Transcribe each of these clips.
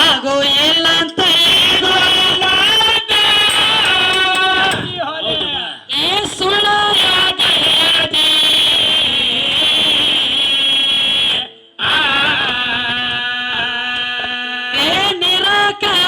ಆಗೋ ಇಲ್ಲ ಅಂತ ಸುಳ್ಳ ನಿರಾಕಾರ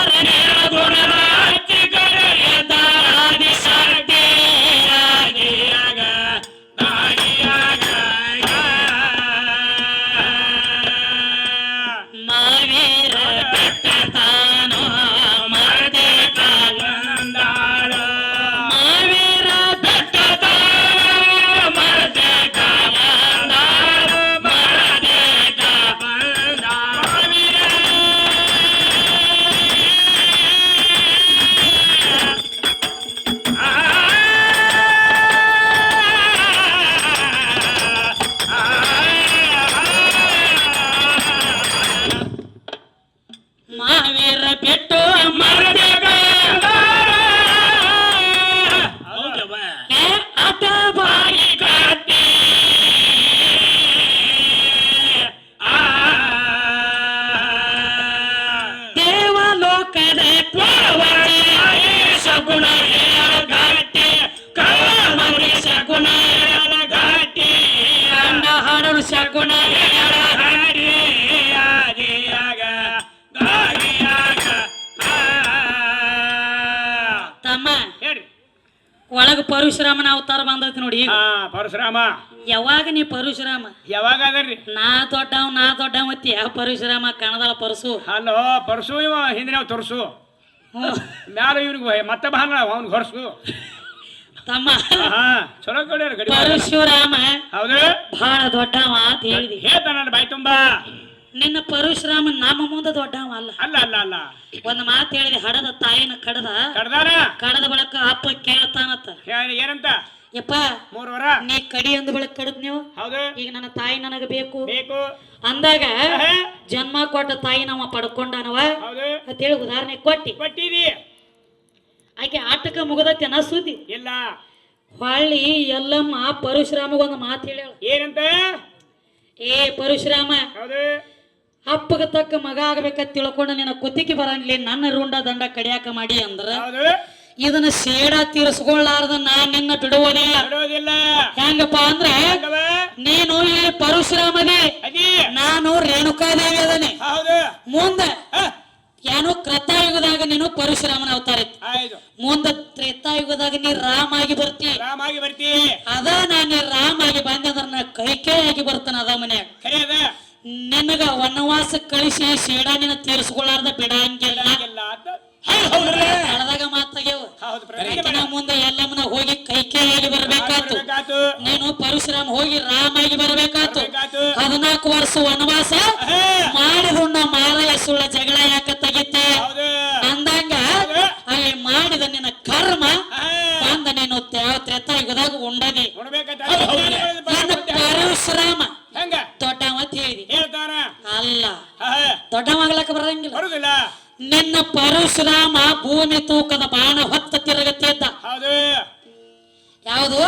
ಒಳಗ ಪರಶುರಾಮನ ಅವತಾರ ಬಂದೈತಿ ನೋಡಿ. ಪರಶುರಾಮ ಯಾವಾಗ ನೀ ಪರಶುರಾಮ ಯಾವಾಗ ಅದರಿ? ನಾ ದೊಡ್ಡವ ಮತ್ತಿ ಯಾವ ಪರಶುರಾಮ ಕಣದಾಳ ಪರಸು ಅಲ್ಲೋ ಪರಸು ಇವ ಹಿಂದಿನ ತೋರ್ಸು ಮ್ಯಾಲ ಇವ್ರಿಗೆ ಮತ್ತೆ ಬಾನ ಅವ್ನಿಗೆ ಹೊರಸು ತಮ್ಮ. ಚಲೋ ಕಡೆ ಪರಶುರಾಮ ಹೌದು ಬಹಳ ದೊಡ್ಡವ ಅಂತ ಹೇಳಿದಿ. ಹೇಳ್ತಾನ ಬಾಯ್ ತುಂಬಾ. ನಿನ್ನ ಪರಶುರಾಮ ನಮ್ಮ ಮುಂದೆ ದೊಡ್ಡವ ಅಲ್ಲ. ಅಲ್ಲ ಅಲ್ಲ ಅಲ್ಲ ಒಂದ್ ಮಾತು ಹೇಳಿದೆ, ಹಡದ ತಾಯಿನ ಕಡದ ಬಳಕ ಅಪ್ಪ ಕೇಳ್ತಾನತ್ತ. ಏನಂತ? ಯಪ್ಪ ಮೂರ್ವರ ನೀ ಕಡಿ ಅಂದ ಬಳಕ ಕಡದ್ ನೀವು. ಹೌದು. ಈಗ ನನ್ನ ತಾಯಿ ನನಗ ಬೇಕು ಬೇಕು ಅಂದಾಗ ಜನ್ಮ ಕೊಟ್ಟ ತಾಯಿ ನಾವ ಪಡ್ಕೊಂಡನವ ಅಂತ ಹೇಳಿ ಉದಾಹರಣೆ ಕೊಟ್ಟಿದಿ. ಆಕೆ ಆಟಕ್ಕ ಮುಗದತ್ತೇನ ಸುದ್ದಿ ಇಲ್ಲ. ಹೊಳ್ಳಿ ಎಲ್ಲಮ್ಮ ಪರಶುರಾಮಗ ಒಂದು ಮಾತು ಹೇಳ್ಯಾಳ. ಏನಂತ? ಏ ಪರಶುರಾಮ, ಹೌದು, ಅಪ್ಪಗ ತಕ್ಕ ಮಗ ಆಗ್ಬೇಕಂತ ತಿಳ್ಕೊಂಡು ನಿನ್ನ ಕುತ್ತಿಗೆ ಬರಂಗ್ಲಿ ನನ್ನ ರುಂಡ ದಂಡ ಕಡಿಯಾಕ ಮಾಡಿ ಅಂದ್ರ ಇದನ್ನ ಸೇಡ ತೀರಿಸ್ಕೊಳ್ಳಾರ್ದ ನಾನ್ ನಿನ್ನ ಬಿಡುವುದಿಲ್ಲ. ಹೆಂಗಪ್ಪ ಅಂದ್ರೆ ನೀನು ಇಲ್ಲಿ ಪರಶುರಾಮದೇ, ನಾನು ರೇಣುಕಾದೇವಿ ಅದನೆ. ಮುಂದೆ ಏನು ಕೃತಾಯುಗದಾಗ ನೀನು ಪರಶುರಾಮನ ಅವತಾರ ಇತ್ತು, ಮುಂದೆ ತ್ರೇತಾಯುಗದಾಗ ನೀ ರಾಮ ಆಗಿ ಬರ್ತಿ. ಅದ ನಾನು ರಾಮ ಆಗಿ ಬಂದ್ರೆ ಕೈಕೇಯಾಗಿ ಬರ್ತಾನ ಅದ ಮನ್ಯಾಗ. ನಿನಗ ವನವಾಸ ಕಳಿಸಿ ಸೇಡ ನಿನ್ನ ತೀರಿಸ್ಕೊಳ್ಳಾರ್ದ ಬಿಡಂಗಿಲ್ಲ. ಕಳೆದಾಗ ಮಾತಾಗ್ಯವ. ಮುಂದೆ ಎಲ್ಲಮ್ಮನ ಹೋಗಿ ಕೈಕೇಯಾಗಿ ಬರ್ಬೇಕಾತು, ನೀನು ಪರಶುರಾಮ ಹೋಗಿ ರಾಮ ಆಗಿ ಬರ್ಬೇಕಾತು. 14 ವರ್ಷ ವನವಾಸ ಮಾಡಿದುಣ್ಣ ಮಾರಯ್ಯ ಸುಳ್ಳ ಜಗಳ ಯಾಕ ತೆಗಿತೆ ಅಂದಂಗ ಅಲ್ಲಿ ಮಾಡಿದ ನಿನ್ನ ಕರ್ಮ ಬಂದ ನೀನು ತ್ರೇತಾಯುಗದಾಗ ಉಂಡದಿ. ಪರಶುರಾಮ ದೊಡ್ಡವ ಅಂತ ಹೇಳಿದಿ. ಅಲ್ಲ, ದೊಡ್ಡವಾಗ್ಲಕ್ಕ ಬರಂಗಿಲ್ಲ. ನಿನ್ನ ಪರಶುರಾಮ ಭೂಮಿ ತೂಕದ ಬಾಣ ಹೊತ್ತ ತಿರುಗತ್ತಿದ್ದ. ಯಾವುದು?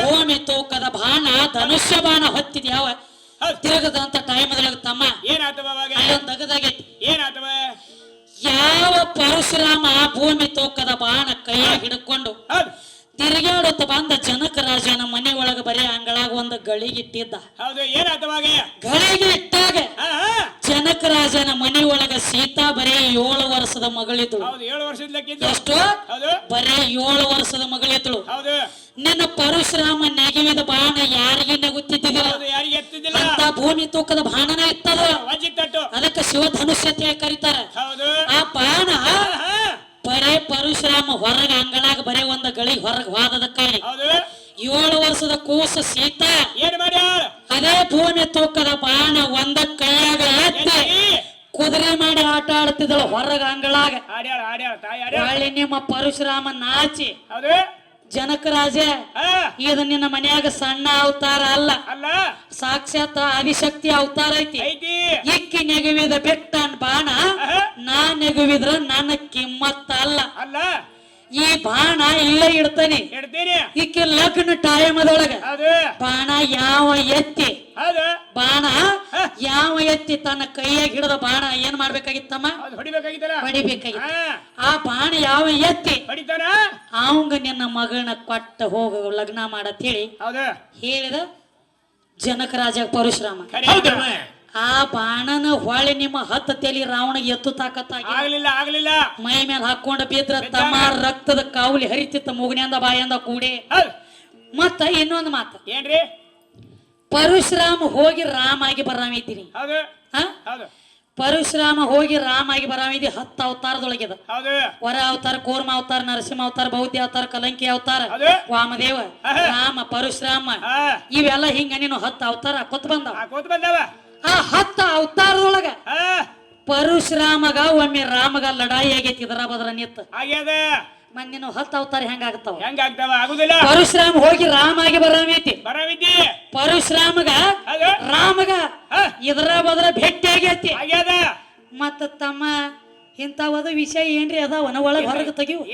ಭೂಮಿ ತೂಕದ ಬಾಣ ಧನುಷ್ಯ ಬಾಣ ಹೊತ್ತಿದ ಯಾವ ತಿರುಗದಂತ ಟೈಮದೊಳಗ ತಮ್ಮ ದಗದಾಗೈತಿ. ಯಾವ ಪರಶುರಾಮ ಭೂಮಿ ತೂಕದ ಬಾಣ ಕೈಯಾಗ ಹಿಡ್ಕೊಂಡು ತಿರುಗಾಡುತ್ತ ಬಂದ ಜನಕ ರಾಜನ ಮನೆ ಒಳಗ ಬರೀ ಅಂಗಳಾಗ ಒಂದು ಗಳಿಗಿಟ್ಟಿದ್ದ. ಗಳಿಗೆ ಇಟ್ಟಾಗ ಜನಕ ರಾಜನ ಮನೆ ಒಳಗ ಸೀತಾ ಬರೀ 7 ವರ್ಷದ ಮಗಳಿದ್ಳು. ಎಷ್ಟು? ಬರೀ 7 ವರ್ಷದ ಮಗಳಿದ್ಳು. ನಿನ್ನ ಪರಶುರಾಮ ನೆಗೆವಿದ ಬಾಣ ಯಾರಿಗೆ ನೆಗುತ್ತಿದ್ದಿಲ್ಲ ಅಂತ ಭೂಮಿ ತೂಕದ ಬಾಣನ ಇತ್ತದ. ಅದಕ್ಕೆ ಶಿವಧನುಷ್ಯ ಅಂತ ಕರೀತಾರ. ಆ ಬಾಣ ಬರೇ ಪರಶುರಾಮ ಹೊರಗ ಅಂಗಳಾಗ ಬರೇ ಒಂದ ಗಳಿಗೆ ಹೊರಗ ಹೋದದ ಕೈ 7 ವರ್ಷದ ಕೂಸ ಸೀತಾ ಅದೇ ಭೂಮಿ ತೂಕದ ಬಾಣ ಒಂದ ಕೈಯಾಗ ಎತ್ತಿ ಕುದುರೆ ಮಾಡಿ ಆಟ ಆಡ್ತಿದ್ದಳು ಹೊರಗ ಅಂಗಳಾಗ. ಹೊಳ್ಳಿ ನಿಮ್ಮ ಪರಶುರಾಮ ನಾಚಿ ಜನಕ ರಾಜ ಇದು ನಿನ್ನ ಮನ್ಯಾಗ ಸಣ್ಣ ಅವತಾರ ಅಲ್ಲ, ಸಾಕ್ಷಾತ್ ಆದಿಶಕ್ತಿ ಅವತಾರ ಐತಿ. ಇಕ್ಕಿ ನೆಗವಿದ ಬೆಟ್ಟನ್ ಬಾಣ ನಾ ನೆಗವಿದ್ರ ನನ್ನ ಕಿಮ್ಮತ್ತ ಅಲ್ಲ. ಈ ಬಾಣ ಇಲ್ಲೇ ಇಡ್ತಾನೆ. ಇಕ್ಕಿ ಲಗ್ನ ಟೈಮದೊಳಗ ಬಾಣ ಯಾವ ಎತ್ತಿ ಹೌದು ಬಾಣ ಯಾವ ಎತ್ತಿ ತನ್ನ ಕೈಯಾಗ ಹಿಡಿದ ಬಾಣ ಏನ್ ಮಾಡ್ಬೇಕಾಗಿತ್ತಮ್ಮ ಹೊಡಿಬೇಕಾಗಿತ್ತಲ್ಲ ಹೊಡಿಬೇಕಾಗಿತ್ತು ಆ ಬಾಣ ಯಾವ ಎತ್ತಿ ಹೊಡಿತಾನ ಅವಂಗ ನಿನ್ನ ಮಗಳನ್ನ ಕೊಟ್ಟ ಹೋಗ ಲಗ್ನ ಮಾಡತ್ ಹೇಳಿ ಹೌದು ಹೇಳಿದ ಜನಕರಾಜ ಪರಶುರಾಮ ಆ ಬಾಣನ ಹೊಳೆ ನಿಮ್ಮ ಹತ್ತ ತಲಿ ರಾವಣ ಎತ್ತು ತಾಕತ್ತಾಗಿ ಆಗ್ಲಿಲ್ಲ ಮೈ ಮೇಲೆ ಹಾಕೊಂಡ ಬಿದ್ರ ತಮ್ಮ ರಕ್ತದ ಕಾವಲಿ ಹರಿತಿತ್ತ ಮುಗನಿಂದ ಬಾಯಿಂದ ಕೂಡಿ ಮತ್ತ ಇನ್ನೊಂದು ಮಾತು ಏನ್ರಿ ಪರಶುರಾಮ ಹೋಗಿ ರಾಮ ಆಗಿ ಬರಾಮಿದ್ದೀನಿ ಹೌದು ಹ ಹೌದು ಪರಶುರಾಮ ಹೋಗಿ ರಾಮ ಆಗಿ ಬರಾಮಿದಿ 10 ಅವತಾರದೊಳಗಿದ ಹೌದು ವರ ಅವತಾರ ಕೂರ್ಮ ಅವತಾರ ನರಸಿಂಹ ಅವತಾರ ಬೌದ್ಧ ಅವತಾರ ಕಲಂಕಿ ಅವತಾರ ವಾಮದೇವ ರಾಮ ಪರಶುರಾಮ ಇವೆಲ್ಲ ಹಿಂಗ ನೀನು 10 ಅವತಾರ ಕೊತ್ ಬಂದವ ಆ 10 ಅವತಾರದೊಳಗ ಪರಶುರಾಮಗ ಒಮ್ಮೆ ರಾಮಗ ಲಡಾಯಿ ಆಗೈತಿ ಇದರ ಬದ್ರ ನಿತ್ತ ಆಗ್ಯದ ನೀನು 10 ಅವತಾರ ಹೆಂಗಾಗ್ತಾವ ಆಗುದಿಲ್ಲ ಪರಶುರಾಮ ಹೋಗಿ ರಾಮ ಆಗಿ ಬರಾಮೈತಿ ಪರಶುರಾಮಗ ರಾಮಗ ಇದರ ಬದ್ರ ಭೇಟಿ ಆಗೈತಿ ಆಗ್ಯದ ಮತ್ತ ತಮ್ಮ ಇಂಥವದ ವಿಷಯ ಏನ್ರಿ ಅದಾವನ ಒಳಗ ಹೊರಗೆ ತೆಗಿವು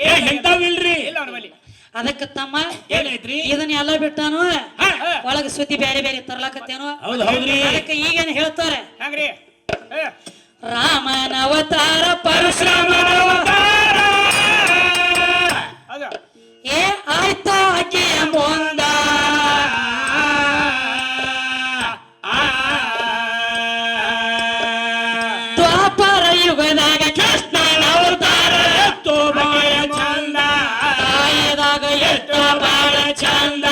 ಅದಕ್ಕೆ ತಮ್ಮ ಇದನ್ನ ಎಲ್ಲ ಬಿಟ್ಟಾನು ಒಳಗ ಸುದ್ದಿ ಬೇರೆ ಬೇರೆ ತರ್ಲಾಕತ್ತೇನು ಅದಕ್ಕೆ ಈಗೇನು ಹೇಳ್ತಾರೆ ರಾಮನ ಅವತಾರ ಪರಶುರಾಮನ ಏ ಆಯ್ತಾ ಆಕೆಯ ಮುಂದ ದ್ವಾಪರ ಯುಗದಾಗ ಕೃಷ್ಣನ ಅವತಾರ ಎತ್ತು ಬಾಳ ಚಂದ ತಾಯಿದಾಗ ಎತ್ತು ಬಾಳ ಚಂದ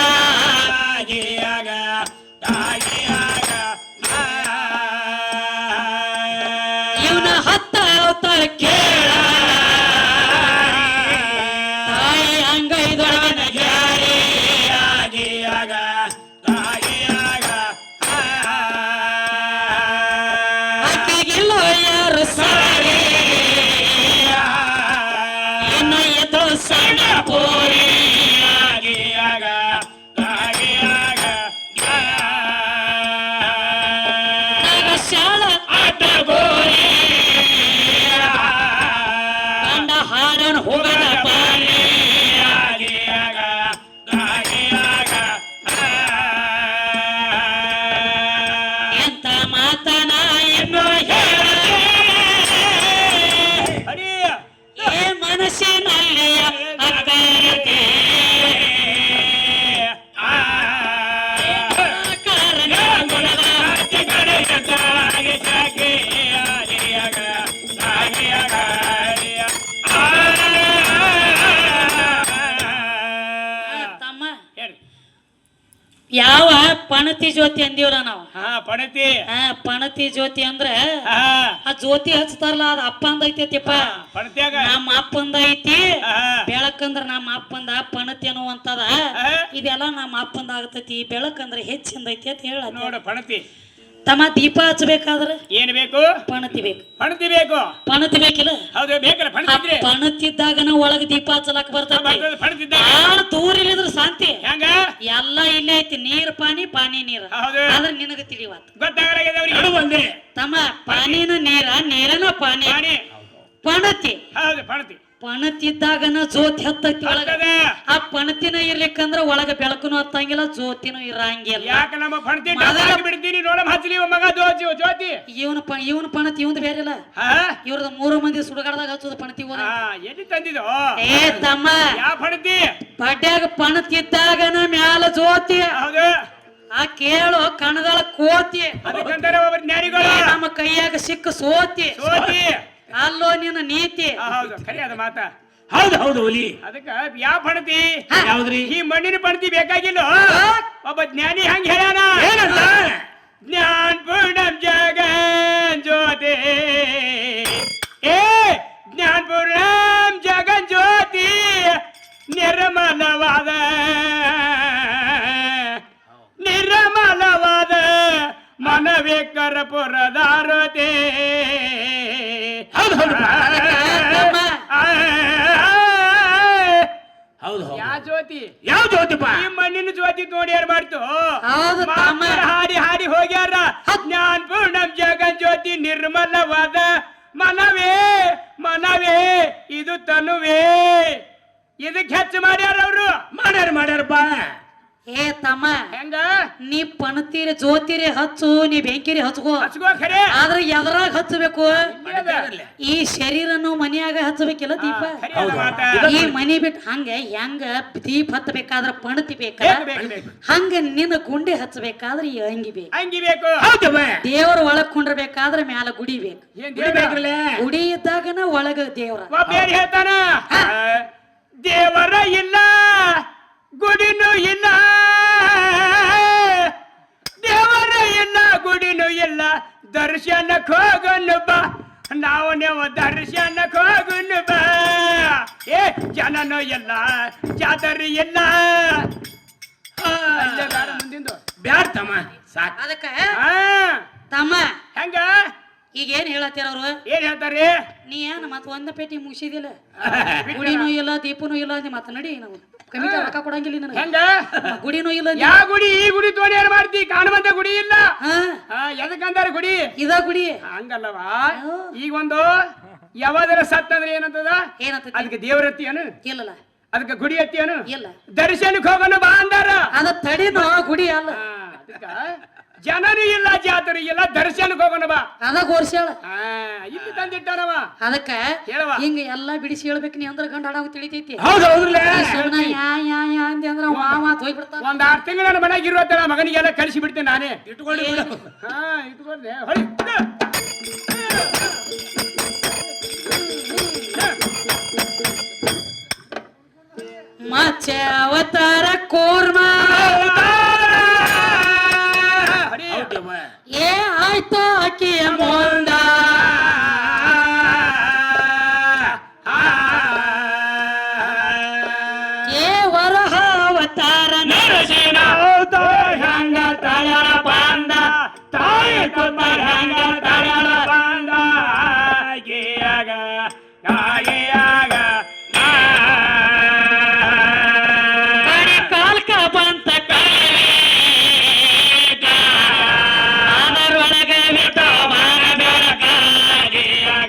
ಇವನ 10 ಅವತಾರ ಕೇಳ ತಾಯಿ ಅಂಗೈದೊಳಗಿನ ಜಾರಿ ಆಕೆಗಿಲ್ಲ ಯಾರು ಸಾರಿ ಇನ್ನು ಎದ್ದು ಸಣ್ಣ ಪೋರಿ ಶಾಲ ಆಟ ಗೋರಿ ಕಂಡ ಹಾರನ್ ಹೋಗದ ಪಾರಿ ಎಂತ ಮಾತನ ಇನ್ನು ಏ ಮನಸ್ಸಿನಲ್ಲಿ ಅಕ್ಕರತೆ ಯಾವ ಪಣತಿ ಜ್ಯೋತಿ ಅಂದಿವಲ್ಲ ನಾವು ಪಣತಿ ಜ್ಯೋತಿ ಅಂದ್ರ ಆ ಜ್ಯೋತಿ ಹಚ್ತಾರಲ್ಲ ಅದ ಅಪ್ಪಂದ ಐತಿಪ್ಪ ನಮ್ಮ ಅಪ್ಪಂದ ಐತಿ ಬೆಳಕಂದ್ರ ನಮ್ಮ ಅಪ್ಪಂದ ಪಣತಿ ಅನ್ನುವಂತದ ಇದೆಲ್ಲ ನಮ್ಮ ಅಪ್ಪಂದ ಆಗತೈತಿ ಬೆಳಕಂದ್ರ ಹೆಚ್ಚಿಂದ ಐತಿ ಅಂತ ಹೇಳ ನೋಡ ಪಣತಿ ತಮ್ಮ ದೀಪ ಹಚ್ಚಬೇಕಾದ್ರ ಏನ್ ಬೇಕು ಪಣತಿ ಬೇಕು ಪಣತಿ ಬೇಕಿಲ್ಲ ಪಣತಿದ್ದಾಗ ನಾವು ಒಳಗ ದೀಪ ಹಚ್ಚಲಾಕ ಬರ್ತೈತಿ ದೂರಿಲಿದ್ರ ಶಾಂತಿ ಎಲ್ಲ ಇಲ್ಲೇ ಐತಿ ನೀರ್ ಪಾನಿ ನೀರ ಆದ್ರ ನಿನಗ ತಿಳಿವಾತ ತಮ್ಮ ಪಾನಿನ ನೀರನ ಪಾನಿ ಪಣತಿ ಪಣತಿದ್ದಾಗನ ಜ್ಯೋತಿ ಹತ್ತೈತಿ ಒಳಗ ಆ ಪಣತಿನ ಇರ್ಲಿಕ್ಕಂದ್ರ ಒಳಗ ಬೆಳಕುನು ಹತ್ತಂಗಿಲ್ಲ ಜ್ಯೋತಿನೂ ಇರಂಗಿಲ್ಲ ಇವನ್ ಪಣತಿ ಇವಂದ್ ಬೇರೆ ಇಲ್ಲ ಇವ್ರದ 3 ಮಂದಿ ಸುಡಗಾಡದಾಗ ಹಚ್ಚೋದು ಪಣತಿ ಏ ತಮ್ಮ ಬಡ್ಯಾಗ ಪಣತಿದ್ದಾಗನ ಮ್ಯಾಲ ಜ್ಯೋತಿ ಆ ಕೇಳು ಕಣಗಳ ಕೋತಿ ನಮ್ಮ ಕೈಯಾಗ ಸಿಕ್ಕ ಸೋತಿ ಅಲ್ಲೋ ನಿನ್ನ ನೀತಿ ಮಾತ ಹೌದು ಅದಕ್ಕ ಯಾವ ಪಣತಿ ಯಾವ್ದ್ರಿ ಈ ಮಣ್ಣಿನ ಪಣತಿ ಬೇಕಾಗಿಲ್ಲ ಒಬ್ಬ ಜ್ಞಾನಿ ಹಂಗ ಹೇಳ್ಯಾನ ಜ್ಞಾನ ಪೂರ್ಣಂ ಜಗನ್ ಜ್ಯೋತಿ ಏ ಜ್ಞಾನ ಪೂರ್ಣಂ ಜಗನ್ ಜ್ಯೋತಿ ನಿರ್ಮಲವಾದ ಮನವೇ ಕರ್ಪುರದಾರತೆ ಯಾವ ಜ್ಯೋತಿ ಈ ಮಣ್ಣಿನ ಜ್ಯೋತಿ ನೋಡಿ ಯಾರು ಮಾಡ್ತು ಹಾಡಿ ಹೋಗ್ಯಾರ ಜ್ಞಾನ ಪೂರ್ಣಂ ಜಗನ್ ಜ್ಯೋತಿ ನಿರ್ಮಲವಾದ ಮನವೇ ಇದು ತನುವೇ ಇದಕ್ಕೆ ಹೆಚ್ಚು ಮಾಡ್ಯಾರ ಅವರು ಮಾಡ್ಯಾರಪ್ಪ ಏ ತಮ್ಮ ಹೆಂಗ ನೀ ಪಣತೀರಿ ಜೋತಿರಿ ಹಚ್ಚು ನೀ ಬೆಂಕಿರಿ ಹಚ್ಕೋ ಹಚ್ಕೋ ಖರೆ ಆದ್ರೆ ಎದ್ರಾಗ ಹಚ್ಚಬೇಕು ಇಲ್ಲದ. ಈ ಶರೀರನು ಮನ್ಯಾಗ ಹಚ್ಚಬೇಕಿಲ್ಲ ದೀಪ ಖರೆ ಅದ ಮಾತ. ಈ ಮನಿ ಬಿಟ್ಟು ಹೆಂಗ ದೀಪ ಹತ್ತಬೇಕಾದ್ರ ಪಣತಿ ಬೇಕ ಬೇಕು. ಹಂಗ ನಿನ್ನ ಗುಂಡಿ ಹಚ್ಚಬೇಕಾದ್ರೆ ಈ ಅಂಗಿ ಬೇಕು ಅಂಗಿ ಬೇಕು. ದೇವರ ಒಳಗ್ ಕುಂಡ್ರಬೇಕಾದ್ರೆ ಮ್ಯಾಲ ಗುಡಿ ಬೇಕು ಏನ್ ದೇವ್ರ ಗುಡಿ ಇದ್ದಾಗನ ಒಳಗ ದೇವ್ರ ಒಬ್ಬ ಏನ್ ಹೇಳ್ತಾನ ದೇವರ ಇಲ್ಲ ಗುಡಿನೂ ಇಲ್ಲ ದೇವರ ಇಲ್ಲ ಗುಡಿನೂ ಇಲ್ಲ ದರ್ಶನಕ್ಕೆ ಹೋಗನು ಬಾ ನಾವು ನೀವು ದರ್ಶನಕ್ಕೆ ಹೋಗನು ಬಾ ಏ ಜನನೂ ಇಲ್ಲ ಜಾತರಿ ಇಲ್ಲ ಬ್ಯಾಡ ತಮ್ಮ ಸಾಕ್ ಅದಕ್ಕ ಹಾ ತಮ್ಮ ಹೆಂಗ ಈಗ ಏನ್ ಹೇಳತ್ತೀರ ಅವ್ರು ಏನ್ ಹೇಳ್ತಾರಿ ನೀ ಏನ್ ಮತ್ ಒಂದ ಪೇಟಿ ಮುಗಿಸಿದಿಲ್ಲ ಗುಡಿನೂ ಇಲ್ಲ ದೀಪನೂ ಇಲ್ಲ ನೀ ಮತ್ತ ನಡಿ ನಾವು ಕಮಿಟಿ ರೊಕ್ಕ ಕೊಡಂಗಿಲ್ಲ ನನಗೆ ಹೆಂಗ ಗುಡಿನೂ ಇಲ್ಲ ಯಾವ ಗುಡಿ ಈ ಗುಡಿ ತೋಡಿ ಏನ್ ಮಾಡ್ತಿ ಕಾಣುವಂತ ಗುಡಿ ಇಲ್ಲ ಹಾ ಎದಕ್ಕಂತಾರ ಗುಡಿ ಇದ ಗುಡಿ ಹಂಗಲ್ಲವಾ ಈಗ ಒಂದು ಯಾವಾದರ ಸತ್ ಅಂದ್ರೆ ಏನಂತದ ಏನಂತ ಅದಕ್ಕೆ ದೇವರತ್ತಿ ಏನು ಇಲ್ಲಲ್ಲ ಅದಕ್ಕೆ ಗುಡಿ ಅತ್ತಿ ಏನು ಇಲ್ಲ ದರ್ಶನಕ್ಕೆ ಹೋಗೋಣ ಬಾ ಅಂದಾರ ಅದ ತಡಿನೋ ಗುಡಿ ಅಲ್ಲ ಅದಕ್ಕ ಜನರು ಇಲ್ಲ ಜಾತರು ಇಲ್ಲ ದರ್ಶನಕ್ಕೆ ಹೋಗೋಣ ಬಾ ಅದ ಗೋರ್ಸ್ಯಾಳ ಇಲ್ಲಿ ತಂದಿಟ್ಟಾನವ ಅದಕ್ಕ ಹೇಳವ ಹಿಂಗ ಎಲ್ಲಾ ಬಿಡಿಸಿ ಹೇಳ್ಬೇಕು ನೀ ಅಂದ್ರ ಗಂಡ ಹಾಡಾಗ ತಿಳಿತೈತಿ ಹೌದೌದ್ರಲ್ಲ ಸುಮ್ನ ಯಾ ಅಂದೆ ಅಂದ್ರ ಮಾತ್ ಹೋಗ್ಬಿಡ್ತಾನ ಒಂದ್ 6 ತಿಂಗಳು ನನ್ನ ಮನೆಗೆ ಇರುವತ್ತಲ್ಲ ಮಗನಿಗೆಲ್ಲ ಕಳಿಸಿ ಬಿಡ್ತೇನೆ ನಾನೇ ಇಟ್ಕೊಳ್ಳಿ ಇಟ್ಕೊಂಡೆ ಹೊಳಿ ಮಚ್ಚ ಅವತಾರ ಕೂರ್ಮ ಏ ಆಯ್ತು ಅಕ್ಕಿಯ ಮುಂದ ಏ ವರಹ ಅವತಾರ ನರಸಿನ ಹೆಂಗ ತಳರ ಬಂದ ತಾಯಿ ಕೊತ್ತ ಹೆಂಗ ತಳರ ಬಂದ ಗೀಯಗ